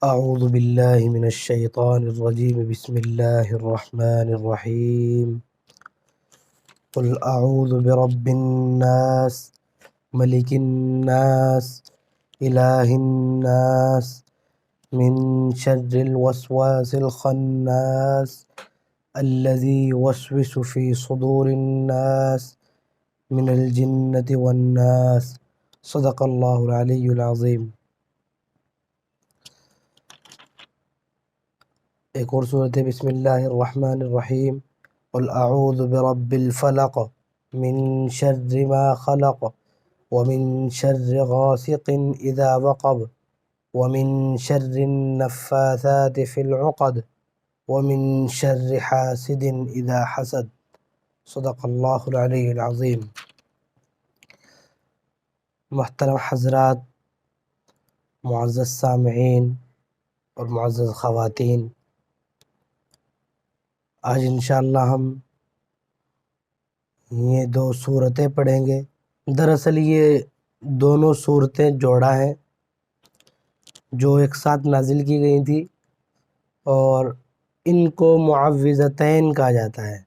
اعوذ باللہ من الشیطان الرجیم بسم اللہ الرحمن الرحیم قل اعوذ برب الناس ملک الناس الہ الناس من شر الوسواس الخناس الذي يوسوس في صدور الناس من الجنة والناس صدق اللہ العلی العظیم۔ ایک اور صورت ہے بسم اللہ الرحمن الرحیم قل اعوذ برب الفلق من شر ما خلق ومن شر غاسق اذا وقب ومن شر النفاثات في العقد ومن شر حاسد اذا حسد صدق اللہ العلی العظیم۔ محترم حضرات، معزز سامعین اور معزز خواتین، آج انشاءاللہ ہم یہ دو صورتیں پڑھیں گے۔ دراصل یہ دونوں صورتیں جوڑا ہیں جو ایک ساتھ نازل کی گئی تھی، اور ان کو معوذتین کہا جاتا ہے۔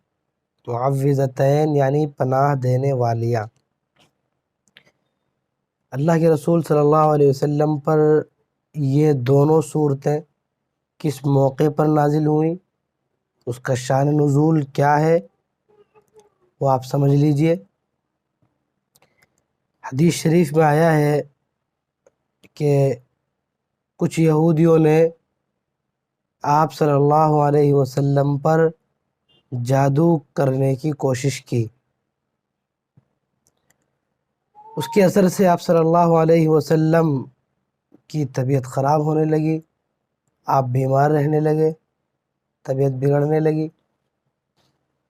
معوذتین یعنی پناہ دینے والیاں۔ اللہ کے رسول صلی اللہ علیہ وسلم پر یہ دونوں صورتیں کس موقع پر نازل ہوئیں، اس کا شان نزول کیا ہے، وہ آپ سمجھ لیجئے۔ حدیث شریف میں آیا ہے کہ کچھ یہودیوں نے آپ صلی اللہ علیہ وسلم پر جادو کرنے کی کوشش کی۔ اس کے اثر سے آپ صلی اللہ علیہ وسلم کی طبیعت خراب ہونے لگی، آپ بیمار رہنے لگے، طبیعت بگڑنے لگی۔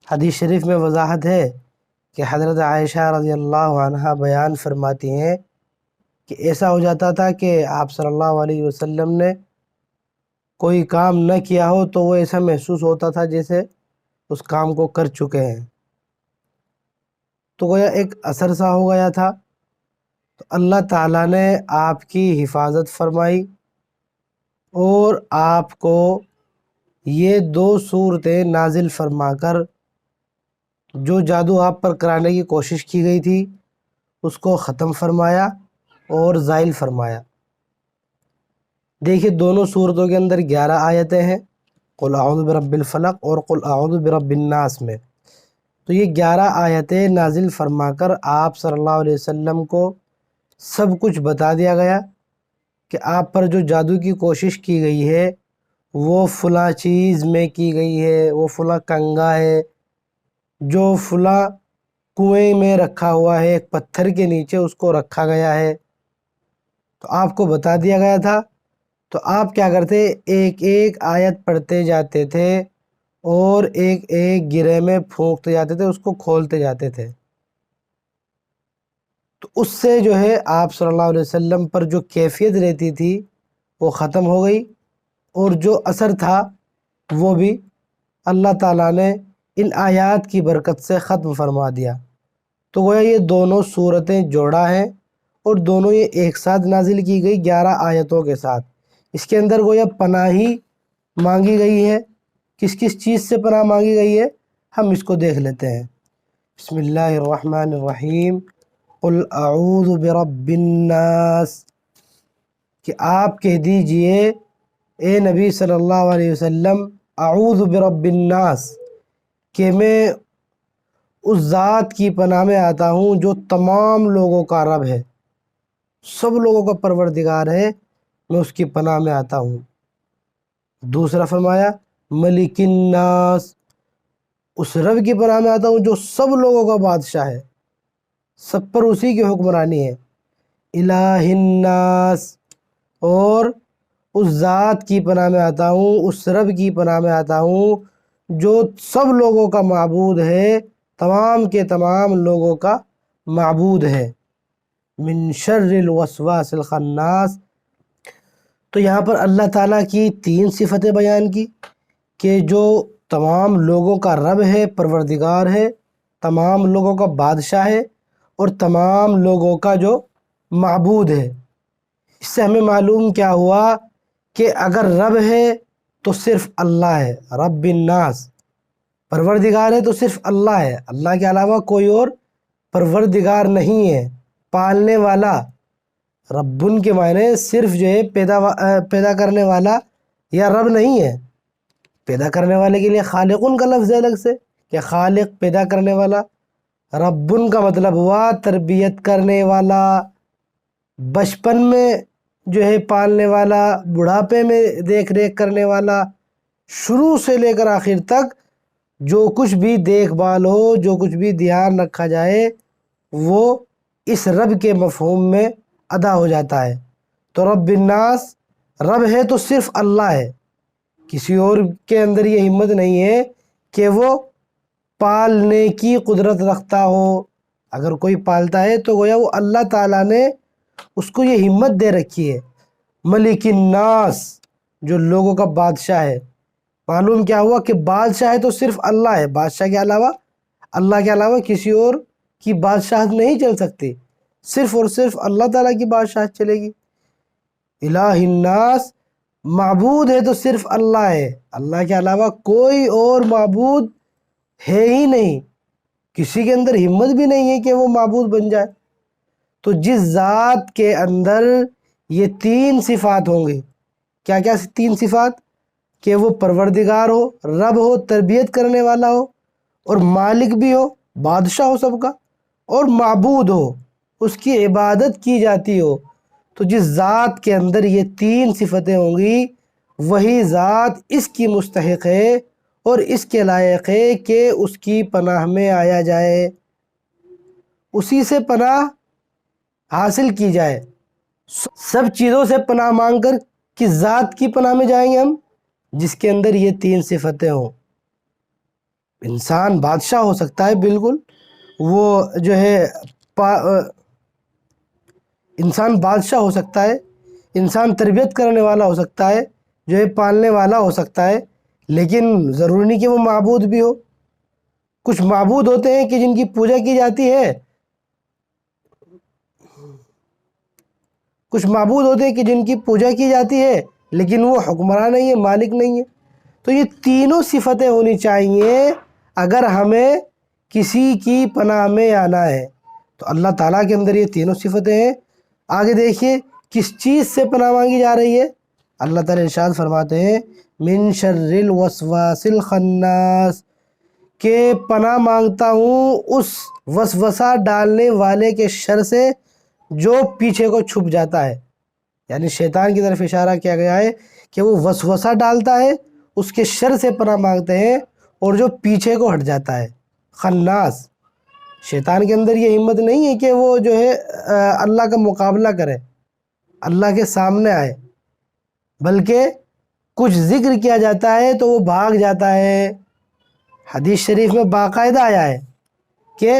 حدیث شریف میں وضاحت ہے کہ حضرت عائشہ رضی اللہ عنہ بیان فرماتی ہیں کہ ایسا ہو جاتا تھا کہ آپ صلی اللہ علیہ وسلم نے کوئی کام نہ کیا ہو تو وہ ایسا محسوس ہوتا تھا جیسے اس کام کو کر چکے ہیں، تو گویا ایک اثر سا ہو گیا تھا۔ تو اللہ تعالیٰ نے آپ کی حفاظت فرمائی اور آپ کو یہ دو صورتیں نازل فرما کر جو جادو آپ پر کرانے کی کوشش کی گئی تھی اس کو ختم فرمایا اور زائل فرمایا۔ دیکھیے دونوں صورتوں کے اندر 11 آیتیں ہیں، قل اعوذ برب الفلق اور قل اعوذ برب الناس میں۔ تو یہ 11 آیتیں نازل فرما کر آپ صلی اللہ علیہ وسلم کو سب کچھ بتا دیا گیا کہ آپ پر جو جادو کی کوشش کی گئی ہے وہ فلاں چیز میں کی گئی ہے، وہ فلاں کنگا ہے جو فلاں کنویں میں رکھا ہوا ہے، ایک پتھر کے نیچے اس کو رکھا گیا ہے، تو آپ کو بتا دیا گیا تھا۔ تو آپ کیا کرتے، ایک ایک آیت پڑھتے جاتے تھے اور ایک ایک گرے میں پھونکتے جاتے تھے، اس کو کھولتے جاتے تھے۔ تو اس سے جو ہے آپ صلی اللہ علیہ وسلم پر جو کیفیت رہتی تھی وہ ختم ہو گئی، اور جو اثر تھا وہ بھی اللہ تعالیٰ نے ان آیات کی برکت سے ختم فرما دیا۔ تو گویا یہ دونوں صورتیں جوڑا ہیں اور دونوں یہ ایک ساتھ نازل کی گئی 11 آیتوں کے ساتھ۔ اس کے اندر گویا پناہی مانگی گئی ہے۔ کس کس چیز سے پناہ مانگی گئی ہے ہم اس کو دیکھ لیتے ہیں۔ بسم اللہ الرحمن الرحیم قل اعوذ برب الناس، کہ آپ کہہ دیجئے اے نبی صلی اللہ علیہ وسلم، اعوذ برب الناس، کہ میں اس ذات کی پناہ میں آتا ہوں جو تمام لوگوں کا رب ہے، سب لوگوں کا پروردگار ہے، میں اس کی پناہ میں آتا ہوں۔ دوسرا فرمایا ملک الناس، اس رب کی پناہ میں آتا ہوں جو سب لوگوں کا بادشاہ ہے، سب پر اسی کی حکمرانی ہے۔ الہ الناس، اور اس ذات کی پناہ میں آتا ہوں، اس رب کی پناہ میں آتا ہوں جو سب لوگوں کا معبود ہے، تمام کے تمام لوگوں کا معبود ہے۔ من شر الوسواس الخناس، تو یہاں پر اللہ تعالیٰ کی 3 صفتیں بیان کی کہ جو تمام لوگوں کا رب ہے، پروردگار ہے، تمام لوگوں کا بادشاہ ہے، اور تمام لوگوں کا جو معبود ہے۔ اس سے ہمیں معلوم کیا ہوا کہ اگر رب ہے تو صرف اللہ ہے، رب الناس، پروردگار ہے تو صرف اللہ ہے، اللہ کے علاوہ کوئی اور پروردگار نہیں ہے، پالنے والا۔ ربن کے معنی صرف جو ہے پیدا کرنے والا یا رب نہیں ہے۔ پیدا کرنے والے کے لیے خالقن کا لفظ ہے الگ سے، کہ خالق پیدا کرنے والا۔ ربن کا مطلب ہوا تربیت کرنے والا، بچپن میں جو ہے پالنے والا، بڑھاپے میں دیکھ ریکھ کرنے والا، شروع سے لے کر آخر تک جو کچھ بھی دیکھ بھال ہو، جو کچھ بھی دھیان رکھا جائے، وہ اس رب کے مفہوم میں ادا ہو جاتا ہے۔ تو رب الناس، رب ہے تو صرف اللہ ہے، کسی اور کے اندر یہ ہمت نہیں ہے کہ وہ پالنے کی قدرت رکھتا ہو۔ اگر کوئی پالتا ہے تو گویا وہ اللہ تعالیٰ نے اس کو یہ ہمت دے رکھی ہے۔ ملک الناس، جو لوگوں کا بادشاہ ہے۔ معلوم کیا ہوا کہ بادشاہ ہے تو صرف اللہ ہے، بادشاہ کے علاوہ، اللہ کے علاوہ کسی اور کی بادشاہت نہیں چل سکتی، صرف اور صرف اللہ تعالیٰ کی بادشاہت چلے گی۔ الہ الناس، معبود ہے تو صرف اللہ ہے، اللہ کے علاوہ کوئی اور معبود ہے ہی نہیں، کسی کے اندر ہمت بھی نہیں ہے کہ وہ معبود بن جائے۔ تو جس ذات کے اندر یہ تین صفات ہوں گی، کیا کیا تین صفات؟ کہ وہ پروردگار ہو، رب ہو، تربیت کرنے والا ہو، اور مالک بھی ہو، بادشاہ ہو سب کا، اور معبود ہو، اس کی عبادت کی جاتی ہو۔ تو جس ذات کے اندر یہ تین صفتیں ہوں گی، وہی ذات اس کی مستحق ہے اور اس کے لائق ہے کہ اس کی پناہ میں آیا جائے، اسی سے پناہ حاصل کی جائے۔ سب چیزوں سے پناہ مانگ کر کس ذات کی پناہ میں جائیں گے ہم؟ جس کے اندر یہ تین صفتیں ہوں۔ انسان بادشاہ ہو سکتا ہے، بالکل، وہ جو ہے انسان بادشاہ ہو سکتا ہے، انسان تربیت کرنے والا ہو سکتا ہے، جو ہے پالنے والا ہو سکتا ہے، لیکن ضروری نہیں کہ وہ معبود بھی ہو۔ کچھ معبود ہوتے ہیں کہ جن کی پوجا کی جاتی ہے، کچھ معبود ہوتے ہیں کہ جن کی پوجا کی جاتی ہے لیکن وہ حکمران نہیں ہے، مالک نہیں ہے۔ تو یہ تینوں صفتیں ہونی چاہیے اگر ہمیں کسی کی پناہ میں آنا ہے۔ تو اللہ تعالیٰ کے اندر یہ تینوں صفتیں ہیں۔ آگے دیکھیے کس چیز سے پناہ مانگی جا رہی ہے۔ اللہ تعالیٰ ارشاد فرماتے ہیں من شر الوسواس الخناس، کہ پناہ مانگتا ہوں اس وسوسہ ڈالنے والے کے شر سے جو پیچھے کو چھپ جاتا ہے۔ یعنی شیطان کی طرف اشارہ کیا گیا ہے کہ وہ وسوسہ ڈالتا ہے، اس کے شر سے پناہ مانگتے ہیں، اور جو پیچھے کو ہٹ جاتا ہے۔ خناس، شیطان کے اندر یہ ہمت نہیں ہے کہ وہ جو ہے اللہ کا مقابلہ کرے، اللہ کے سامنے آئے، بلکہ کچھ ذکر کیا جاتا ہے تو وہ بھاگ جاتا ہے۔ حدیث شریف میں باقاعدہ آیا ہے کہ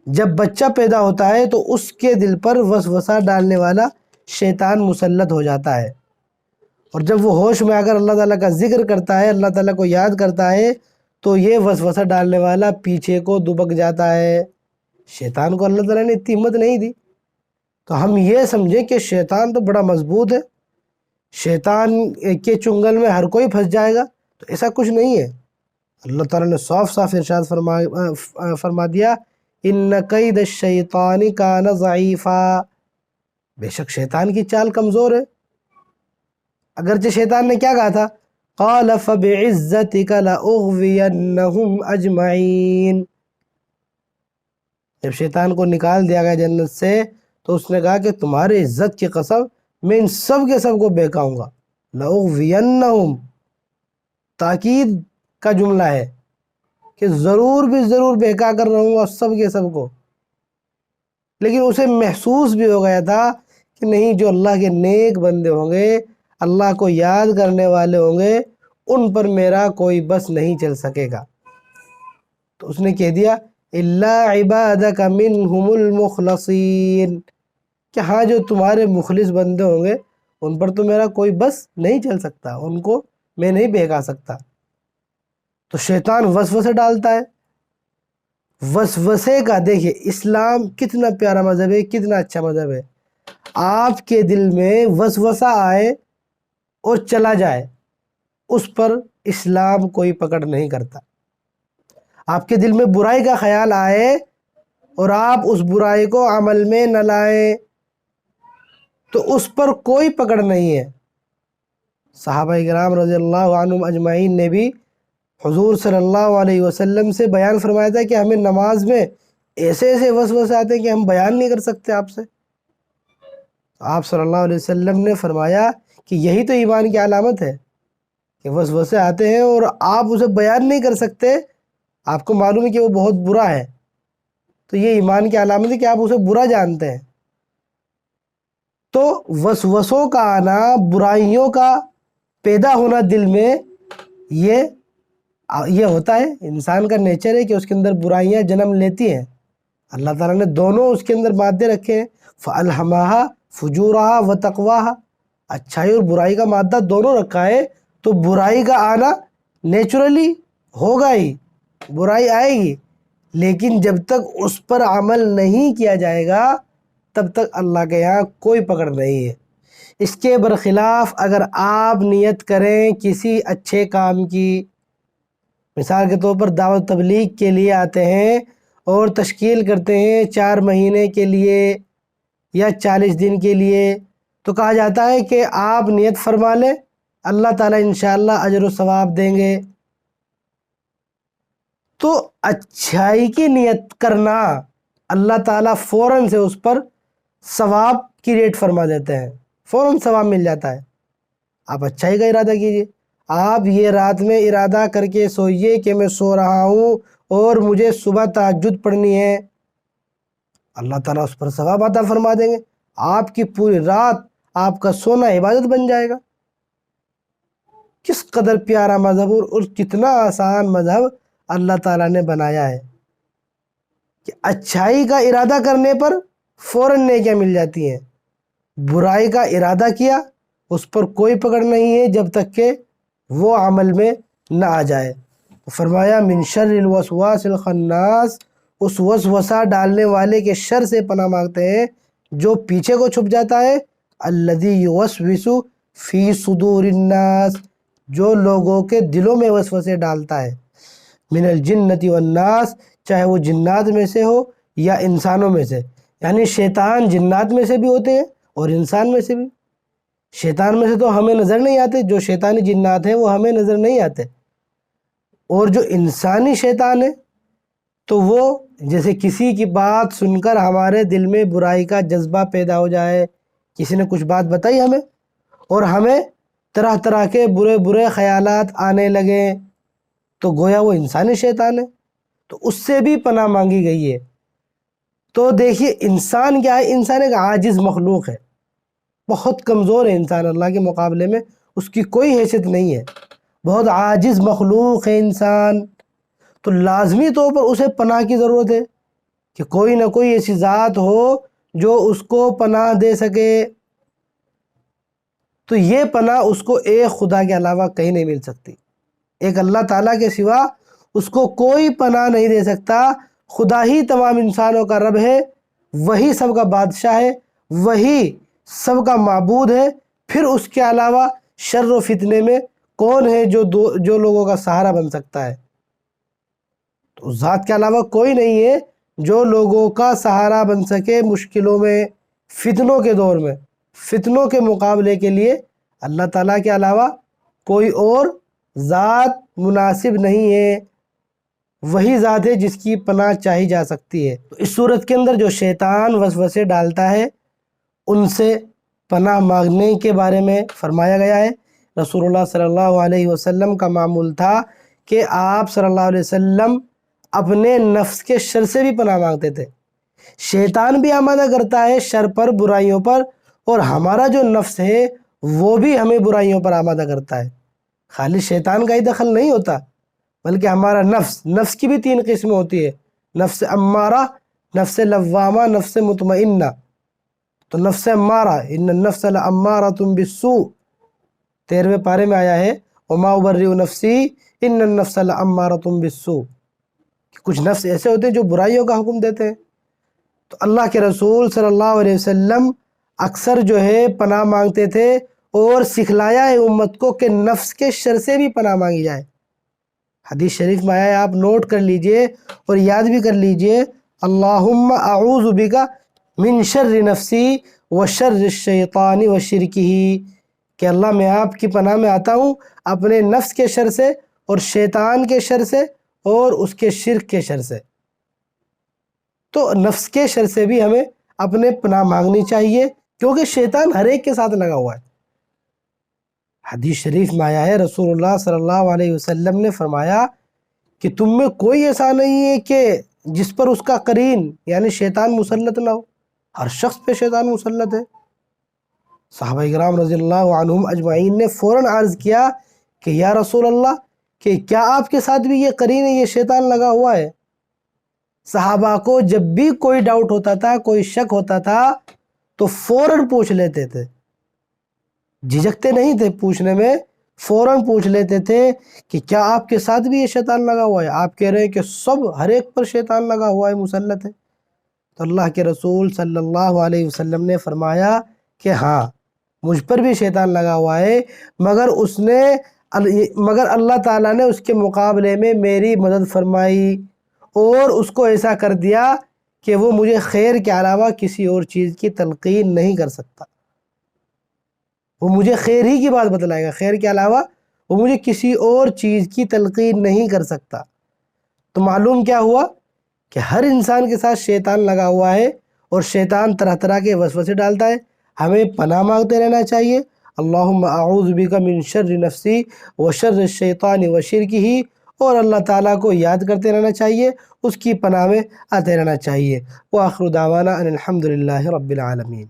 جب بچہ پیدا ہوتا ہے تو اس کے دل پر وسوسہ ڈالنے والا شیطان مسلط ہو جاتا ہے، اور جب وہ ہوش میں آ کر اللہ تعالیٰ کا ذکر کرتا ہے، اللہ تعالیٰ کو یاد کرتا ہے، تو یہ وسوسہ ڈالنے والا پیچھے کو دبک جاتا ہے۔ شیطان کو اللہ تعالیٰ نے اتنی ہمت نہیں دی، تو ہم یہ سمجھیں کہ شیطان تو بڑا مضبوط ہے، شیطان کے چنگل میں ہر کوئی پھنس جائے گا، تو ایسا کچھ نہیں ہے۔ اللہ تعالیٰ نے صاف صاف ارشاد فرما دیا ان کید الشیطان کان ضعیفا، بے شک شیطان کی چال کمزور ہے۔ اگرچہ شیطان نے کیا کہا تھا؟ قال فبعزتک لاغوینہم اجمعین، جب شیطان کو نکال دیا گیا جنت سے تو اس نے کہا کہ تمہاری عزت کی قسم میں ان سب کے سب کو بہکاؤں گا۔ لاغوینہم تاکید کا جملہ ہے کہ ضرور بھی ضرور بہکا کر رہوں گا سب کے سب کو۔ لیکن اسے محسوس بھی ہو گیا تھا کہ نہیں، جو اللہ کے نیک بندے ہوں گے، اللہ کو یاد کرنے والے ہوں گے، ان پر میرا کوئی بس نہیں چل سکے گا۔ تو اس نے کہہ دیا الا عبادک منہم المخلصین، کہ ہاں جو تمہارے مخلص بندے ہوں گے ان پر تو میرا کوئی بس نہیں چل سکتا، ان کو میں نہیں بہکا سکتا۔ تو شیطان وسوسے ڈالتا ہے۔ وسوسے کا دیکھیں، اسلام کتنا پیارا مذہب ہے، کتنا اچھا مذہب ہے۔ آپ کے دل میں وسوسہ آئے اور چلا جائے اس پر اسلام کوئی پکڑ نہیں کرتا۔ آپ کے دل میں برائی کا خیال آئے اور آپ اس برائی کو عمل میں نہ لائیں تو اس پر کوئی پکڑ نہیں ہے۔ صحابہ کرام رضی اللہ عنہم اجمعین نے بھی حضور صلی اللہ علیہ وسلم سے بیان فرمایا تھا کہ ہمیں نماز میں ایسے ایسے وسوسے آتے ہیں کہ ہم بیان نہیں کر سکتے آپ سے۔ آپ صلی اللہ علیہ وسلم نے فرمایا کہ یہی تو ایمان کی علامت ہے کہ وسوسے آتے ہیں اور آپ اسے بیان نہیں کر سکتے، آپ کو معلوم ہے کہ وہ بہت برا ہے، تو یہ ایمان کی علامت ہے کہ آپ اسے برا جانتے ہیں۔ تو وسوسوں کا آنا، برائیوں کا پیدا ہونا دل میں، یہ ہوتا ہے، انسان کا نیچر ہے کہ اس کے اندر برائیاں جنم لیتی ہیں۔ اللہ تعالیٰ نے دونوں اس کے اندر مادے رکھے ہیں، فَأَلْهَمَهَا فُجُورَهَا وَتَقْوَاهَا، اچھائی اور برائی کا مادہ دونوں رکھا ہے، تو برائی کا آنا نیچرلی ہوگا ہی، برائی آئے گی، لیکن جب تک اس پر عمل نہیں کیا جائے گا تب تک اللہ کے یہاں کوئی پکڑ نہیں ہے۔ اس کے برخلاف اگر آپ نیت کریں کسی اچھے کام کی، مثال کے طور پر دعوت تبلیغ کے لیے آتے ہیں اور تشکیل کرتے ہیں 4 مہینے کے لیے یا 40 دن کے لیے، تو کہا جاتا ہے کہ آپ نیت فرما لیں، اللہ تعالیٰ انشاءاللہ اجر و ثواب دیں گے۔ تو اچھائی کی نیت کرنا، اللہ تعالیٰ فوراً سے اس پر ثواب کی ریٹ فرما دیتے ہیں، فوراً ثواب مل جاتا ہے۔ آپ اچھائی کا ارادہ کیجئے، آپ یہ رات میں ارادہ کر کے سوئیے کہ میں سو رہا ہوں اور مجھے صبح تہجد پڑھنی ہے، اللہ تعالیٰ اس پر ثواب عطا فرما دیں گے، آپ کی پوری رات آپ کا سونا عبادت بن جائے گا۔ کس قدر پیارا مذہب اور کتنا آسان مذہب اللہ تعالیٰ نے بنایا ہے کہ اچھائی کا ارادہ کرنے پر فوراً نیکیاں مل جاتی ہیں، برائی کا ارادہ کیا اس پر کوئی پکڑ نہیں ہے جب تک کہ وہ عمل میں نہ آ جائے۔ فرمایا من شر الوسواس الخناس، اس وسوسہ ڈالنے والے کے شر سے پناہ مانگتے ہیں جو پیچھے کو چھپ جاتا ہے، الذی یوسوس فی صدور الناس، جو لوگوں کے دلوں میں وسوسے ڈالتا ہے، من الجنۃ والناس، چاہے وہ جنات میں سے ہو یا انسانوں میں سے، یعنی شیطان جنات میں سے بھی ہوتے ہیں اور انسان میں سے بھی۔ شیطان میں سے تو ہمیں نظر نہیں آتے، جو شیطانی جنات ہیں وہ ہمیں نظر نہیں آتے، اور جو انسانی شیطان ہے تو وہ جیسے کسی کی بات سن کر ہمارے دل میں برائی کا جذبہ پیدا ہو جائے، کسی نے کچھ بات بتائی ہمیں اور ہمیں طرح طرح کے برے برے خیالات آنے لگیں، تو گویا وہ انسانی شیطان ہے، تو اس سے بھی پناہ مانگی گئی ہے۔ تو دیکھیے انسان کیا ہے، انسان ایک عاجز مخلوق ہے، بہت کمزور ہے انسان، اللہ کے مقابلے میں اس کی کوئی حیثیت نہیں ہے، بہت عاجز مخلوق ہے انسان، تو لازمی طور پر اسے پناہ کی ضرورت ہے کہ کوئی نہ کوئی ایسی ذات ہو جو اس کو پناہ دے سکے۔ تو یہ پناہ اس کو ایک خدا کے علاوہ کہیں نہیں مل سکتی، ایک اللہ تعالیٰ کے سوا اس کو کوئی پناہ نہیں دے سکتا۔ خدا ہی تمام انسانوں کا رب ہے، وہی سب کا بادشاہ ہے، وہی سب کا معبود ہے، پھر اس کے علاوہ شر و فتنے میں کون ہے جو لوگوں کا سہارا بن سکتا ہے؟ تو اس ذات کے علاوہ کوئی نہیں ہے جو لوگوں کا سہارا بن سکے مشکلوں میں، فتنوں کے دور میں، فتنوں کے مقابلے کے لیے اللہ تعالیٰ کے علاوہ کوئی اور ذات مناسب نہیں ہے، وہی ذات ہے جس کی پناہ چاہی جا سکتی ہے۔ تو اس صورت کے اندر جو شیطان وسوسے ڈالتا ہے ان سے پناہ مانگنے کے بارے میں فرمایا گیا ہے۔ رسول اللہ صلی اللہ علیہ وسلم کا معمول تھا کہ آپ صلی اللہ علیہ وسلم اپنے نفس کے شر سے بھی پناہ مانگتے تھے۔ شیطان بھی آمادہ کرتا ہے شر پر، برائیوں پر، اور ہمارا جو نفس ہے وہ بھی ہمیں برائیوں پر آمادہ کرتا ہے، خالی شیطان کا ہی دخل نہیں ہوتا بلکہ ہمارا نفس کی بھی 3 قسمیں ہوتی ہے، نفس امارہ، نفس لوامہ، نفس مطمئنہ۔ تو نفس امارہ، ان النفس لامارۃ بالسوء، 13ویں پارے میں آیا ہے وما ابرئ نفسی ان النفس لامارۃ بالسوء، کچھ نفس ایسے ہوتے ہیں جو برائیوں کا حکم دیتے ہیں۔ تو اللہ کے رسول صلی اللہ علیہ وسلم اکثر جو ہے پناہ مانگتے تھے اور سکھلایا ہے امت کو کہ نفس کے شر سے بھی پناہ مانگی جائے۔ حدیث شریف میں آیا ہے، آپ نوٹ کر لیجئے اور یاد بھی کر لیجئے، اللہم اعوذ بک من شر نفسی و شر الشیطان و شرکہ، کہ اللہ میں آپ کی پناہ میں آتا ہوں اپنے نفس کے شر سے اور شیطان کے شر سے اور اس کے شرک کے شر سے۔ تو نفس کے شر سے بھی ہمیں اپنے پناہ مانگنی چاہیے، کیونکہ شیطان ہر ایک کے ساتھ لگا ہوا ہے۔ حدیث شریف میں آیا ہے، رسول اللہ صلی اللہ علیہ وسلم نے فرمایا کہ تم میں کوئی ایسا نہیں ہے کہ جس پر اس کا قرین یعنی شیطان مسلط نہ ہو، ہر شخص پہ شیطان مسلط ہے۔ صحابہ اکرام رضی اللہ عنہم اجمعین نے فوراً عرض کیا کہ یا رسول اللہ، کہ کیا آپ کے ساتھ بھی یہ قرین ہے، یہ شیطان لگا ہوا ہے؟ صحابہ کو جب بھی کوئی ڈاؤٹ ہوتا تھا، کوئی شک ہوتا تھا تو فوراً پوچھ لیتے تھے، جھجکتے نہیں تھے پوچھنے میں، فوراً پوچھ لیتے تھے کہ کیا آپ کے ساتھ بھی یہ شیطان لگا ہوا ہے؟ آپ کہہ رہے ہیں کہ سب ہر ایک پر شیطان لگا ہوا ہے، مسلط ہے۔ تو اللہ کے رسول صلی اللہ علیہ وسلم نے فرمایا کہ ہاں، مجھ پر بھی شیطان لگا ہوا ہے، مگر اللہ تعالیٰ نے اس کے مقابلے میں میری مدد فرمائی اور اس کو ایسا کر دیا کہ وہ مجھے خیر کے علاوہ کسی اور چیز کی تلقین نہیں کر سکتا۔ وہ مجھے خیر ہی کی بات بتلائے گا، خیر کے علاوہ وہ مجھے کسی اور چیز کی تلقین نہیں کر سکتا۔ تو معلوم کیا ہوا کہ ہر انسان کے ساتھ شیطان لگا ہوا ہے اور شیطان طرح طرح کے وسوسے ڈالتا ہے۔ ہمیں پناہ مانگتے رہنا چاہیے، اللہم اعوذ بک من شر نفسی و شر الشیطان و شرکہ، اور اللہ تعالیٰ کو یاد کرتے رہنا چاہیے، اس کی پناہ میں آتے رہنا چاہیے۔ وآخر دعوانا ان الحمد للہ رب العالمین۔